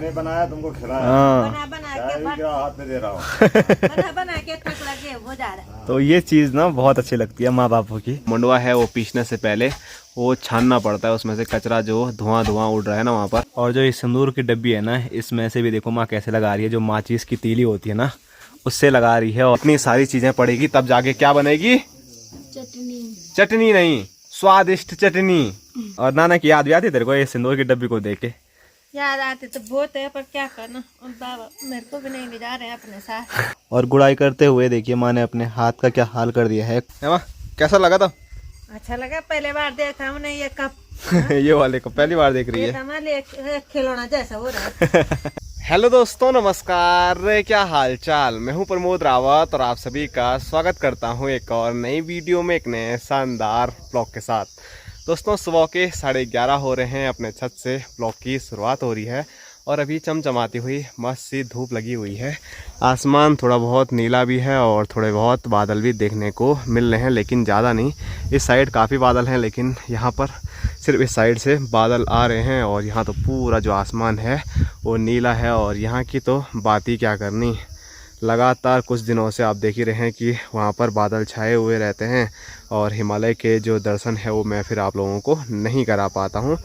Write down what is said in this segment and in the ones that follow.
मैंने बनाया तुमको खिलाया। हाँ हाथ में दे रहा हूँ। बना के हो जा रहा। तो ये चीज़ ना बहुत अच्छी लगती है माँ बापों की। मुंडवा है वो पीसने से पहले वो छानना पड़ता है, उसमें से कचरा जो धुआं उड़ रहा है ना वहाँ पर। और जो ये सिंदूर की डब्बी है ना, इसमें से भी देखो माँ कैसे लगा रही है, जो माचिस की तीली होती है ना उससे लगा रही है। और इतनी सारी चीजें पड़ेगी तब जाके क्या बनेगी? चटनी नहीं, स्वादिष्ट चटनी। और नाना की याद भी आती तेरे को ये सिंदूर की डब्बी को देख के? याद आते तो बहुत है, पर क्या करना, और बाबा मेरे को भी नहीं ले जा रहे हैं अपने साथ। और गुड़ाई करते हुए देखिए माँ ने अपने हाथ का क्या हाल कर दिया है। माँ कैसा लगा था? अच्छा लगा, पहले बार देखा हमने ये कप। ये वाले कप पहली बार देख रही है। खिलौना जैसा हो रहा है। हेलो दोस्तों, नमस्कार, क्या हाल चाल। मैं हूं प्रमोद रावत और आप सभी का स्वागत करता हूं एक और नई वीडियो में, एक नए शानदार ब्लॉग के साथ। दोस्तों सुबह के 11:30 हो रहे हैं, अपने छत से ब्लॉग की शुरुआत हो रही है और अभी चमचमाती हुई मस्त सी धूप लगी हुई है। आसमान थोड़ा बहुत नीला भी है और थोड़े बहुत बादल भी देखने को मिल रहे हैं, लेकिन ज़्यादा नहीं। इस साइड काफ़ी बादल हैं, लेकिन यहाँ पर सिर्फ इस साइड से बादल आ रहे हैं। और यहाँ तो पूरा जो आसमान है वो नीला है और यहाँ की तो बात ही क्या करनी। लगातार कुछ दिनों से आप देख ही रहे हैं कि वहाँ पर बादल छाए हुए रहते हैं और हिमालय के जो दर्शन है वो मैं फिर आप लोगों को नहीं करा पाता हूँ।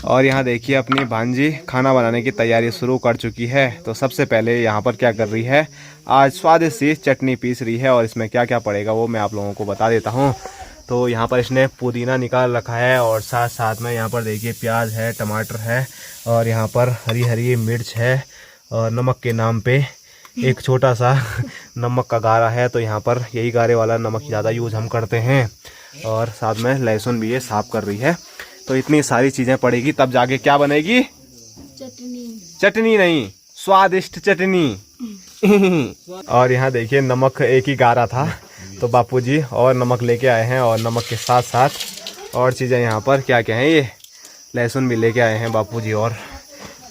और यहाँ देखिए अपनी भांजी खाना बनाने की तैयारी शुरू कर चुकी है। तो सबसे पहले यहाँ पर क्या कर रही है, आज स्वादिष्ट सी चटनी पीस रही है और इसमें क्या क्या पड़ेगा वो मैं आप लोगों को बता देता हूँ। तो यहाँ पर इसने पुदीना निकाल रखा है और साथ साथ में यहाँ पर देखिए प्याज है, टमाटर है और यहाँ पर हरी हरी मिर्च है और नमक के नाम पे एक छोटा सा नमक का गारा है। तो यहाँ पर यही गारे वाला नमक ज़्यादा यूज़ हम करते हैं। और साथ में लहसुन भी ये साफ कर रही है। तो इतनी सारी चीजें पड़ेगी तब जाके क्या बनेगी? चटनी नहीं, स्वादिष्ट चटनी। और यहाँ देखिए नमक एक ही गारा था तो बापूजी और नमक लेके आए हैं और नमक के साथ साथ और चीजें यहाँ पर क्या क्या हैं, ये लहसुन भी लेके आए हैं बापूजी। और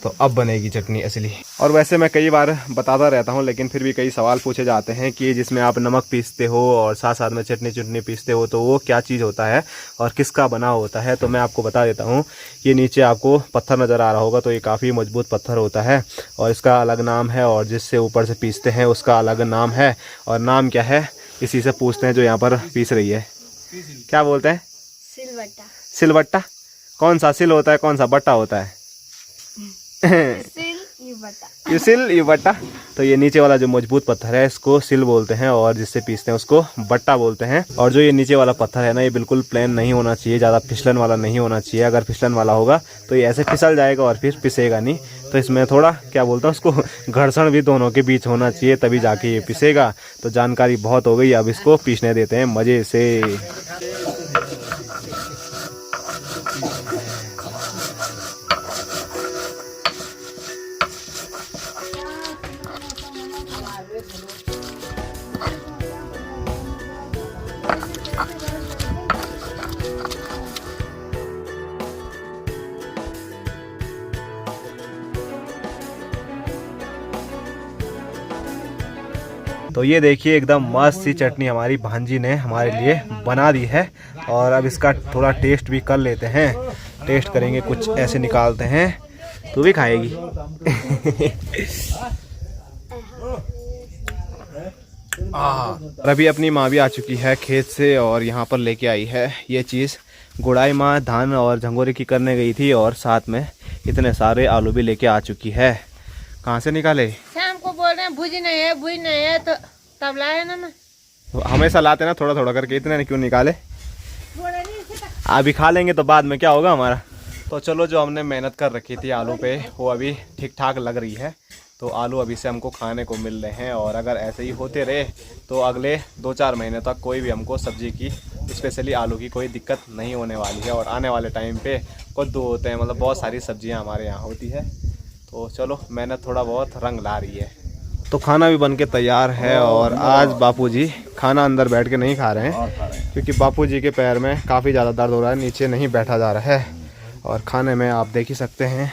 तो अब बनेगी चटनी असली। और वैसे मैं कई बार बताता रहता हूँ, लेकिन फिर भी कई सवाल पूछे जाते हैं कि जिसमें आप नमक पीसते हो और साथ साथ में चटनी पीसते हो तो वो क्या चीज़ होता है और किसका बना होता है। तो मैं आपको बता देता हूँ। ये नीचे आपको पत्थर नज़र आ रहा होगा, तो ये काफ़ी मजबूत पत्थर होता है और इसका अलग नाम है और जिससे ऊपर से पीसते हैं उसका अलग नाम है। और नाम क्या है इसी से पूछते हैं जो यहाँ पर पीस रही है। क्या बोलते हैं? सिलबट्टा। सिलबट्टा? कौन सा सिल होता है, कौन सा बट्टा होता है? सिल ये बट्टा। तो ये नीचे वाला जो मजबूत पत्थर है इसको सिल बोलते हैं और जिससे पीसते हैं उसको बट्टा बोलते हैं। और जो ये नीचे वाला पत्थर है ना, ये बिल्कुल प्लेन नहीं होना चाहिए, ज़्यादा फिसलन वाला नहीं होना चाहिए। अगर फिसलन वाला होगा तो ये ऐसे फिसल जाएगा और फिर पिसेगा नहीं। तो इसमें थोड़ा क्या बोलता हूँ उसको, घर्षण भी दोनों के बीच होना चाहिए, तभी जाके ये पिसेगा। तो जानकारी बहुत हो गई, अब इसको पीसने देते हैं मज़े से। तो ये देखिए एकदम मस्त सी चटनी हमारी भांजी ने हमारे लिए बना दी है। और अब इसका थोड़ा टेस्ट भी कर लेते हैं। टेस्ट करेंगे, कुछ ऐसे निकालते हैं। तू भी खाएगी? और अभी अपनी माँ भी आ चुकी है खेत से और यहाँ पर लेके आई है ये चीज़। गुड़ाई माँ धान और झंगोरे की करने गई थी और साथ में इतने सारे आलू भी लेके आ चुकी है। कहाँ से निकाले? शाम को बोल रहे हैं भुजी नहीं है तो तब लाए ना। मैं हमेशा लाते ना थोड़ा थोड़ा करके, इतने क्यों निकाले? अभी खा लेंगे तो बाद में क्या होगा हमारा। तो चलो, जो हमने मेहनत कर रखी थी आलू पे वो अभी ठीक ठाक लग रही है। तो आलू अभी से हमको खाने को मिल रहे हैं और अगर ऐसे ही होते रहे तो अगले 2-4 महीने तक कोई भी हमको सब्जी की, स्पेशली आलू की, कोई दिक्कत नहीं होने वाली है। और आने वाले टाइम पे कद्दू होते हैं, मतलब बहुत सारी सब्जियां हमारे यहाँ होती है। तो चलो, मेहनत थोड़ा बहुत रंग ला रही है। तो खाना भी बन के तैयार है और आज बापूजी खाना अंदर बैठ के नहीं खा रहे हैं क्योंकि बापूजी के पैर में काफ़ी ज़्यादा दर्द हो रहा है, नीचे नहीं बैठा जा रहा है। और खाने में आप देख ही सकते हैं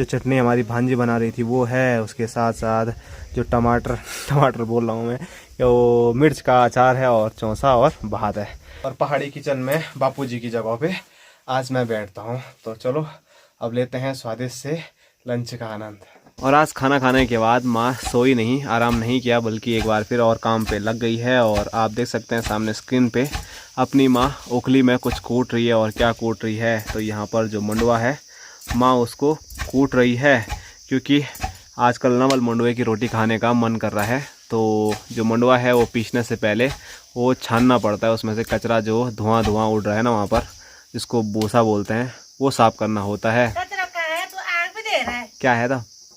जो चटनी हमारी भांजी बना रही थी वो है, उसके साथ साथ जो टमाटर बोल रहा हूँ मैं, वो मिर्च का अचार है और चौंसा और भात है। और पहाड़ी किचन में बापूजी की जगह पे आज मैं बैठता हूँ। तो चलो अब लेते हैं स्वादिष्ट से लंच का आनंद। और आज खाना खाने के बाद माँ सोई नहीं, आराम नहीं किया, बल्कि एक बार फिर और काम पे लग गई है। और आप देख सकते हैं सामने स्क्रीन पे अपनी माँ ओखली में कुछ कूट रही है। और क्या कूट रही है, तो यहाँ पर जो मंडुआ है माँ उसको कूट रही है, क्योंकि आजकल नवल मंडुए की रोटी खाने का मन कर रहा है। तो जो मंडुआ है वो पीसने से पहले वो छानना पड़ता है, उसमें से कचरा जो धुआं उड़ रहा है ना वहाँ पर, जिसको भूसा बोलते हैं, वो साफ करना होता है। कचरा का है तो आग भी दे रहा है, क्या है था,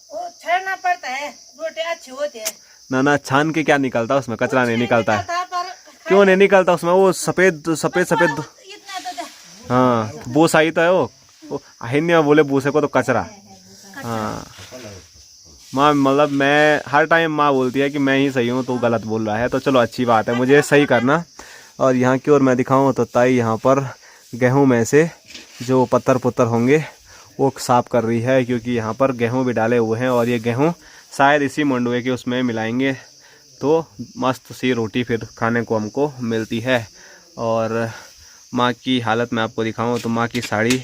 वो छानना पड़ता है, रोटी अच्छी होती है। ना छान के क्या निकलता, उसमें कचरा नहीं निकलता है। पर क्यों नहीं निकलता, उसमें वो सफेद इतना तो हाँ बूसा ही तो है वो हिंदी में बोले बूसे को तो कचरा। हाँ माँ, मतलब मैं हर टाइम माँ बोलती है कि मैं ही सही हूँ, तो गलत बोल रहा है। तो चलो अच्छी बात है, मुझे सही करना। और यहाँ की ओर मैं दिखाऊँ तो ताई यहाँ पर गेहूँ में से जो पत्थर होंगे वो साफ़ कर रही है, क्योंकि यहाँ पर गेहूँ भी डाले हुए हैं। और ये गेहूँ शायद इसी मंडुए के उसमें मिलाएंगे तो मस्त सी रोटी फिर खाने को हमको मिलती है। और माँ की हालत मैं आपको दिखाऊँ तो माँ की साड़ी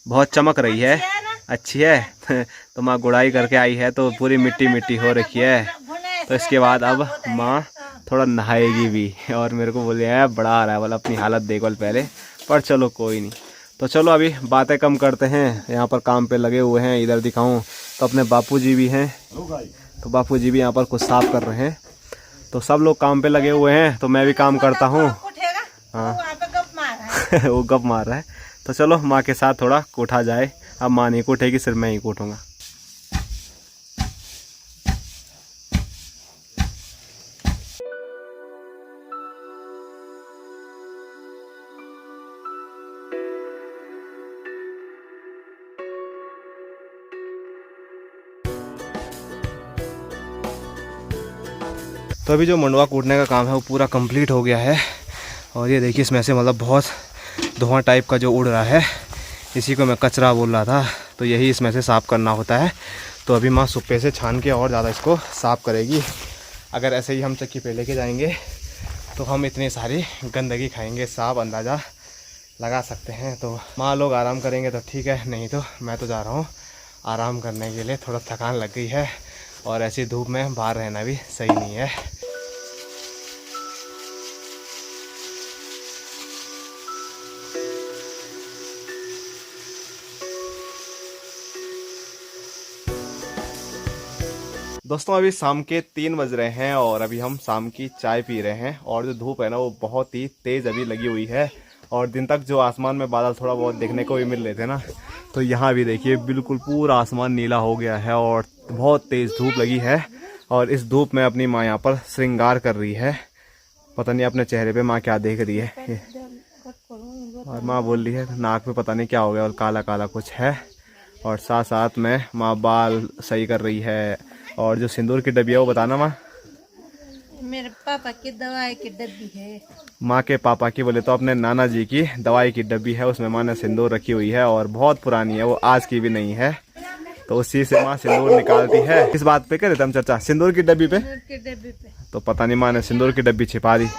बहुत चमक रही है, अच्छी है। तो माँ गुड़ाई करके आई है तो पूरी मिट्टी हो रखी है। तो इसके बाद अब माँ थोड़ा नहाएगी भी। और मेरे को बोले है बड़ा आ रहा है वाला, अपनी हालत देखो पहले, पर चलो कोई नहीं। तो चलो अभी बातें कम करते हैं, यहाँ पर काम पे लगे हुए हैं। इधर दिखाऊं तो अपने बापूजी भी हैं, तो बापूजी भी यहाँ पर कुछ साफ कर रहे हैं। तो सब लोग काम पे लगे हुए हैं, तो मैं भी काम करता हूँ। हाँ वो गप मार रहा है। तो चलो माँ के साथ थोड़ा कूटा जाए। अब माँ नहीं कूटेगी, सिर्फ मैं ही कूटूँगा। तो अभी जो मंडुआ कूटने का काम है वो पूरा कंप्लीट हो गया है। और ये देखिए इसमें से मतलब बहुत धुआं टाइप का जो उड़ रहा है, इसी को मैं कचरा बोल रहा था। तो यही इसमें से साफ़ करना होता है। तो अभी माँ सुप्पे से छान के और ज़्यादा इसको साफ़ करेगी। अगर ऐसे ही हम चक्की पे लेके जाएंगे तो हम इतनी सारी गंदगी खाएंगे, साफ अंदाज़ा लगा सकते हैं। तो माँ लोग आराम करेंगे तो ठीक है, नहीं तो मैं तो जा रहा हूँ आराम करने के लिए। थोड़ा थकान लग गई है और ऐसी धूप में बाहर रहना भी सही नहीं है। दोस्तों अभी शाम के 3 बज रहे हैं और अभी हम शाम की चाय पी रहे हैं। और जो धूप है ना वो बहुत ही तेज़ अभी लगी हुई है। और दिन तक जो आसमान में बादल थोड़ा बहुत देखने को भी मिल रहे थे ना, तो यहाँ भी देखिए बिल्कुल पूरा आसमान नीला हो गया है और बहुत तेज़ धूप लगी है। और इस धूप में अपनी माँ यहाँ पर श्रृंगार कर रही है। पता नहीं अपने चेहरे पे माँ क्या देख रही है। और माँ बोल रही है नाक में पता नहीं क्या हो गया और काला काला कुछ है। और साथ साथ में माँ बाल सही कर रही है। और जो सिंदूर की डब्बी है वो बताना माँ। मेरे पापा की दवाई की डब्बी है। माँ के पापा की बोले तो अपने नाना जी की दवाई की डब्बी है, उसमें माँ ने सिंदूर रखी हुई है और बहुत पुरानी है, वो आज की भी नहीं है। तो उसी से माँ सिंदूर निकालती है। इस बात पे करे हम चर्चा सिंदूर की डब्बी पे। तो पता नहीं माँ ने सिंदूर की डब्बी छिपा दी।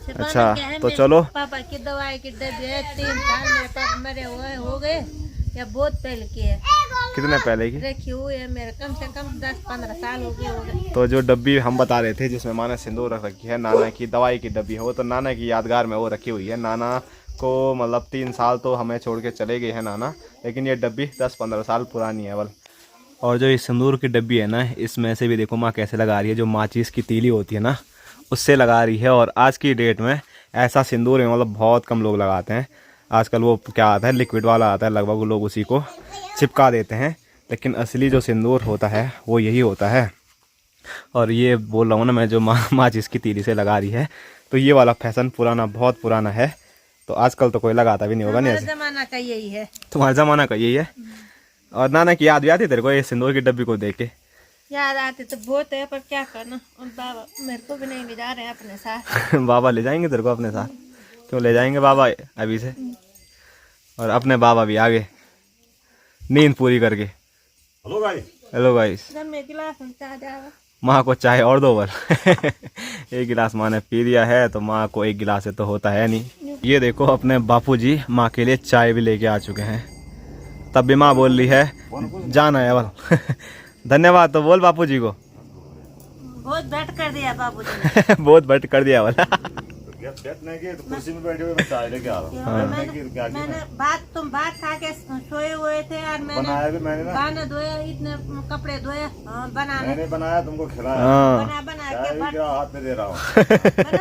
अच्छा तो चलो। पापा की दवाई की डब्बी है, 3 साल मेरे पापा मरे हुए हो गए या बहुत पहले की है। कितने पहले की रखी हुई है मेरे, कम से कम 10-15 साल हो गए। तो जो डब्बी हम बता रहे थे जिसमें माँ ने सिंदूर रख रखी है, नाना की दवाई की डब्बी है, वो तो नाना की यादगार में वो रखी हुई है। नाना को मतलब 3 साल तो हमें छोड़ के चले गए हैं नाना, लेकिन ये डब्बी 10-15 साल पुरानी है बल। और जो ये सिंदूर की डब्बी है ना, इसमें से भी देखो माँ कैसे लगा रही है। जो माचिस की तीली होती है ना उससे लगा रही है। और आज की डेट में ऐसा सिंदूर है मतलब बहुत कम लोग लगाते हैं। आजकल वो क्या आता है, लिक्विड वाला आता है, लगभग लोग उसी को चिपका देते हैं। लेकिन असली जो सिंदूर होता है वो यही होता है। और ये बोल रहा हूँ ना मैं, जो माचिस की तीली से लगा रही है, तो ये वाला फैशन पुराना, बहुत पुराना है। तो आजकल तो कोई लगाता भी नहीं होगा। नहीं जमाना का यही है, तुम्हारे ज़माना का यही है। और नाना की याद भी आती तेरे को ये सिंदूर की डब्बी को देख के? याद आती तो बहुत है, पर क्या करना, और बाबा मेरे को भी नहीं ले जा रहे हैं अपने साथ। बाबा ले जाएंगे तेरे को अपने साथ? क्यों ले जाएंगे बाबा अभी से? और अपने बाबा भी आगे नींद पूरी करके। हेलो भाई। हेलो गाइस, घर में गिलास में चाय जाएगा। माँ को चाय और दो बल। एक गिलास माँ ने पी लिया है तो माँ को एक गिलास से तो होता है नहीं। ये देखो अपने बापूजी माँ के लिए चाय भी लेके आ चुके हैं। तब भी माँ बोल रही है जाना है बल। धन्यवाद तो बोल बापूजी को। बहुत बैठ कर दिया बाबूजी ने। बहुत बट कर दिया वाला। बैठने की तो कुर्सी में बैठे हुए मैं चाय लेके आ रहा हूँ। मैंने तुम भात खा के सोए हुए थे और बनाया भी मैंने ना। खाना धोया, इतने कपड़े धोए। बनाना मैंने बनाया, तुमको खिलाया। बना चाय भी के क्या हाथ में दे रहा हूँ।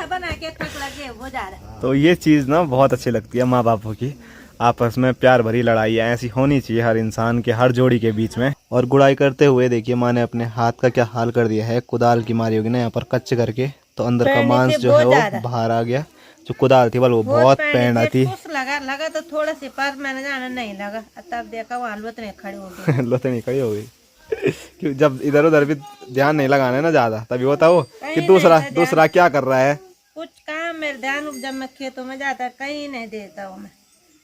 बना के थक लगे हो जा रहा। तो ये चीज़ ना बहुत अच्छी लगती है माँ बापों की। आपस में प्यार भरी लड़ाई ऐसी होनी चाहिए हर इंसान के, हर जोड़ी के बीच में। और गुड़ाई करते हुए देखिए माँ ने अपने हाथ का क्या हाल कर दिया है। कुदाल की मारी होगी ना यहाँ पर कच्च करके, तो अंदर का मांस जो है वो बाहर आ गया। जो कुदाल थी वो बहुत पैंड आती। लगा तो थोड़ा सी पर मैंने जाना नहीं लगा, तब देखा वो हलवत नहीं खड़ी हो गई। हलवत नहीं खड़ी हो गई। क्योंकि जब इधर उधर भी ध्यान नहीं लगाना है ना ज्यादा, तभी होता वो कि दूसरा क्या कर रहा है। कुछ काम मेरे ध्यान, जब मैं खेतों में जाता कहीं नहीं देता हूँ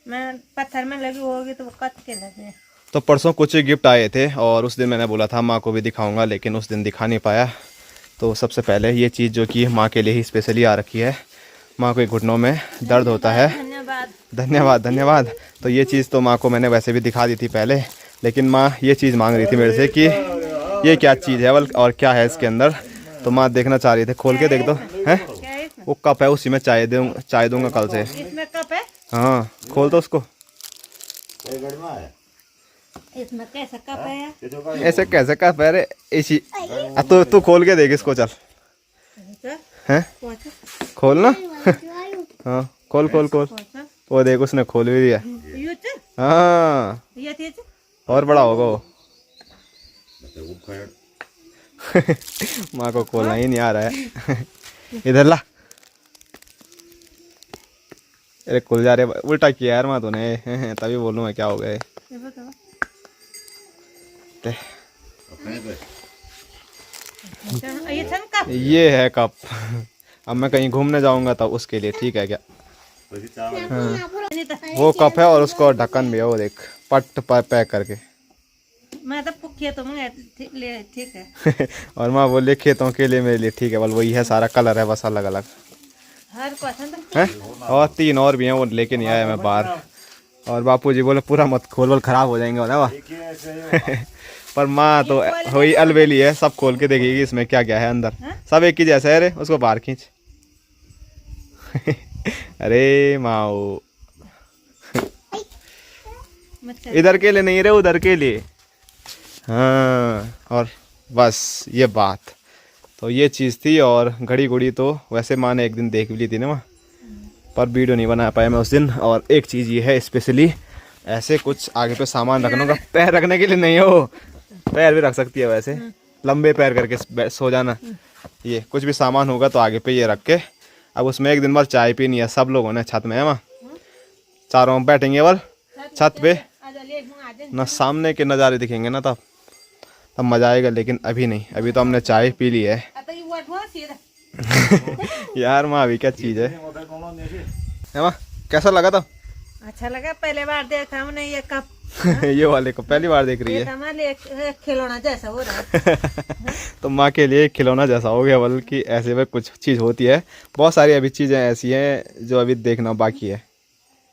मैं पत्थर में लगी होगी तो वो कट के लगे। तो परसों कुछ गिफ्ट आए थे और उस दिन मैंने बोला था माँ को भी दिखाऊंगा, लेकिन उस दिन दिखा नहीं पाया। तो सबसे पहले ये चीज़ जो कि माँ के लिए ही स्पेशली आ रखी है। माँ को घुटनों में दर्द होता है। धन्यवाद धन्यवाद। तो ये चीज़ तो माँ को मैंने वैसे भी दिखा दी थी पहले, लेकिन माँ ये चीज़ मांग रही थी मेरे से कि ये क्या चीज़ है और क्या है इसके अंदर। तो माँ देखना चाह रही थी, खोल के देख दो। है वो कप है, उसी में चाय दूंगा कल से। इसमें कप है? हाँ खोल दो उसको। इसमें कैसा कप है? ऐसे कैसे कप है? अरे इसी तू खोल के देख इसको, चल। हैं खोल ना। हाँ खोल खोल खोल। वो देख उसने खोल भी दिया। हाँ और बड़ा होगा वो। माँ को खोलना ही नहीं आ रहा है। इधर ला। अरे खुल जा रहे, उल्टा किया यार माँ तूने। तभी बोलूँ मैं क्या हो गए। ये है कप। अब मैं कहीं घूमने जाऊंगा तब उसके लिए, ठीक है क्या? हाँ। वो कप है और उसको ढक्कन भी है, वो देख पट पर पैक करके। मैं तो खेतों में ले, ठीक है। और माँ बोले खेतों के लिए मेरे लिए ठीक है। बोल वही है, सारा कलर है बस अलग अलग हर पसंद है। और 3 और भी हैं, वो लेके नहीं आया मैं बाहर। और बापूजी बोले पूरा मत खोल, बोल खराब हो जाएंगे बोला वाह। पर माँ तो वही अलबेली है, सब खोल के देखेगी इसमें क्या क्या है अंदर। सब एक ही जैसा है। अरे उसको बाहर खींच। अरे माँ इधर के लिए नहीं रहे, उधर के लिए। हाँ और बस ये बात तो ये चीज़ थी। और घड़ी गुड़ी तो वैसे माँ ने एक दिन देख भी ली थी ना वहाँ, पर वीडियो नहीं बना पाया मैं उस दिन। और एक चीज़ ये है स्पेशली, ऐसे कुछ आगे पे सामान रखने का, पैर रखने के लिए नहीं है वो। पैर भी रख सकती है वैसे, लंबे पैर करके सो जाना। ये कुछ भी सामान होगा तो आगे पे ये रख के। अब उसमें एक दिन बाद चाय पीनी है सब लोगों ने, छत में है वहाँ, चारों बैठेंगे बल छत पे ना, सामने के नज़ारे दिखेंगे ना तब मज़ा आएगा। लेकिन अभी नहीं, अभी तो हमने चाय पी ली है। यार माँ अभी क्या चीज़ है माँ, कैसा लगा था? अच्छा लगा, पहले बार देखा हमने ये कप। ये वाले को पहली बार देख रही है। हमारे लिए खिलौना जैसा हो रहा है। तो माँ के लिए खिलौना जैसा हो गया, बल्कि ऐसे में कुछ चीज़ होती है। बहुत सारी अभी चीज़ें ऐसी हैं जो अभी देखना बाकी है।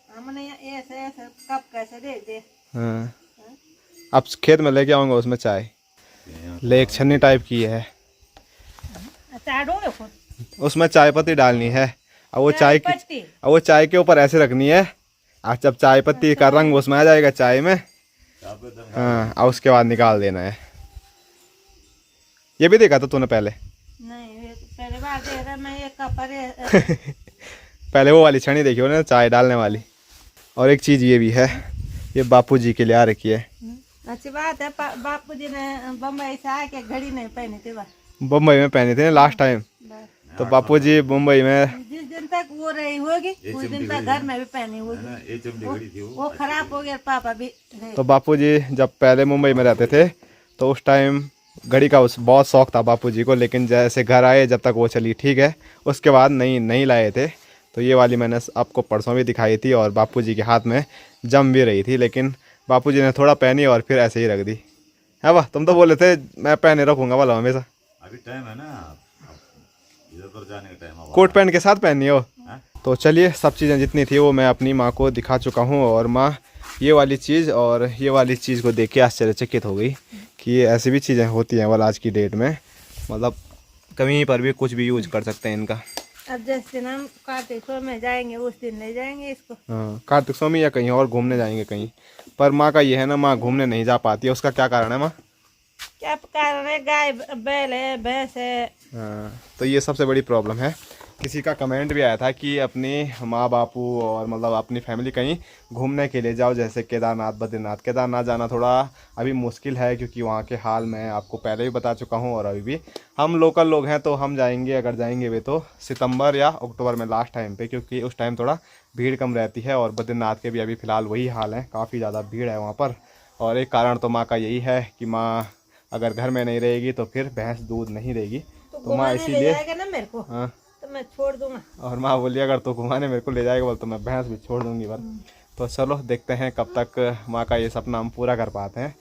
हमने ऐसे कप कैसे दे दे। हाँ अब खेत में लेके आऊँगा, उसमें चाय ले एक छन्नी टाइप की है, उसमें चाय पत्ती डालनी है। अब वो चाय के ऊपर ऐसे रखनी है। आज जब चाय पत्ती का रंग उसमें आ जाएगा चाय में, हाँ और उसके बाद निकाल देना है। ये भी देखा था तूने पहले? नहीं पहले बार देखा मैं ये कप। पहले वो वाली छड़ी देखी हो ना, चाय डालने वाली। और एक चीज़ ये भी है, ये बापूजी के लिए आ रखी है। अच्छी बात है, बापूजी ने बम्बई से आके घड़ी नहीं पहनी थी। बम्बई में पहनी थी लास्ट टाइम। तो बापूजी मुंबई में जिस दिन तक वो रही होगी उस दिन तक घर में भी पहनी होगी। वो खराब हो गया, पापा भी। तो बापूजी जब पहले मुंबई में रहते थे तो उस टाइम घड़ी का बहुत शौक था बापूजी को। लेकिन जैसे घर आए जब तक वो चली ठीक है, उसके बाद नहीं लाए थे। तो ये वाली मैंने आपको परसों भी दिखाई थी और बापूजी के हाथ में जम भी रही थी, लेकिन बापूजी ने थोड़ा पहनी और फिर ऐसे ही रख दी। है वाह, तुम तो बोले थे मैं पहने रखूंगा वाला हमेशा। अभी टाइम है ना, इधर उधर जाने का टाइम है। कोट पैंट के साथ पहननी हो। हाँ? तो चलिए, सब चीज़ें जितनी थी वो मैं अपनी माँ को दिखा चुका हूँ, और माँ ये वाली चीज़ और ये वाली चीज़ को देख के आश्चर्यचकित हो गई कि ये ऐसी भी चीज़ें होती हैं वाला आज की डेट में, मतलब कहीं पर भी कुछ भी यूज कर सकते हैं इनका। अब जिस दिन हम कार्तिक में जाएंगे उस दिन ले जाएंगे इसको। हाँ, कार्तिक स्वामी या कहीं और घूमने जाएंगे कहीं, पर माँ का ये है ना, माँ घूमने नहीं जा पाती है, उसका क्या कारण है माँ? क्या कारण है, गाय बैल है, भैंस है। हाँ, तो ये सबसे बड़ी प्रॉब्लम है। किसी का कमेंट भी आया था कि अपने माँ बापू और मतलब अपनी फैमिली कहीं घूमने के लिए जाओ, जैसे केदारनाथ, बद्रीनाथ। केदारनाथ जाना थोड़ा अभी मुश्किल है क्योंकि वहाँ के हाल मैं आपको पहले भी बता चुका हूँ, और अभी भी हम लोकल लोग हैं तो हम जाएंगे, अगर जाएंगे वे तो सितंबर या अक्टूबर में लास्ट टाइम पे, क्योंकि उस टाइम थोड़ा भीड़ कम रहती है। और बद्रीनाथ के भी अभी फ़िलहाल वही हाल है, काफ़ी ज़्यादा भीड़ है वहाँ पर। और एक कारण तो माँ का यही है कि माँ अगर घर में नहीं रहेगी तो फिर भैंस दूध नहीं देगी, तो माँ इसीलिए। ना मेरे को, हाँ, तो मैं छोड़ दूंगा। और माँ बोली अगर तो घुमाने मेरे को ले जाएगा बोल तो मैं भैंस भी छोड़ दूंगी बस। तो चलो देखते हैं कब तक माँ का ये सपना हम पूरा कर पाते हैं।